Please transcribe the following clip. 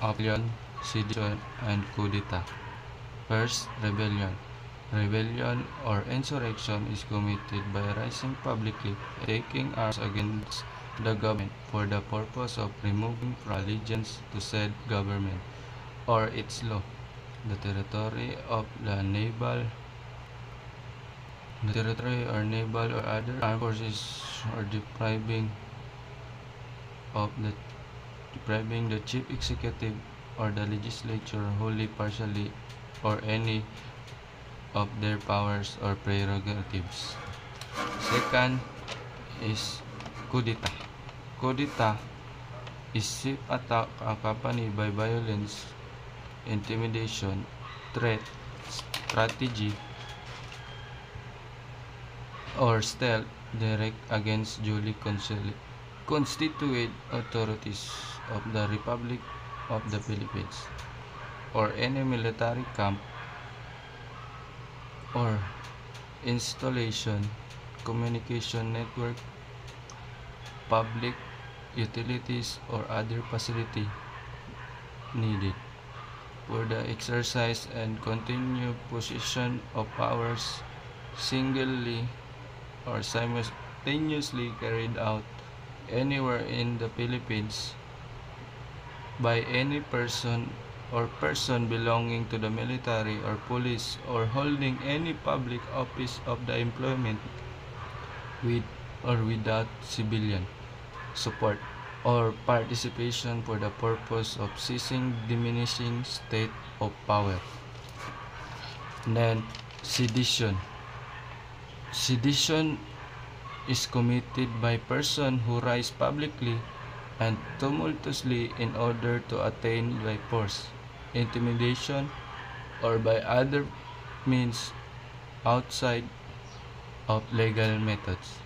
rebellion, sedition, and coup d'etat. First, rebellion. Rebellion or insurrection is committed by rising publicly and taking arms against the government for the purpose of removing from allegiance to said government or its law, the territory of the territory or naval or other armed forces, or depriving the chief executive or the legislature wholly, partially, or any of their powers or prerogatives. Second is coup d'etat. Coup d'etat is swift attack accompanied by violence, intimidation, threat, strategy, or stealth direct against duly constituted authorities of the Republic of the Philippines or any military camp or installation, communication network, public utilities, or other facility needed for the exercise and continued possession of powers singly or simultaneously carried out anywhere in the Philippines by any person or person belonging to the military or police or holding any public office of the employment with or without civilian support or participation for the purpose of seizing diminishing state of power. And then sedition. Sedition is committed by person who rise publicly and tumultuously in order to attain by force, intimidation, or by other means outside of legal methods.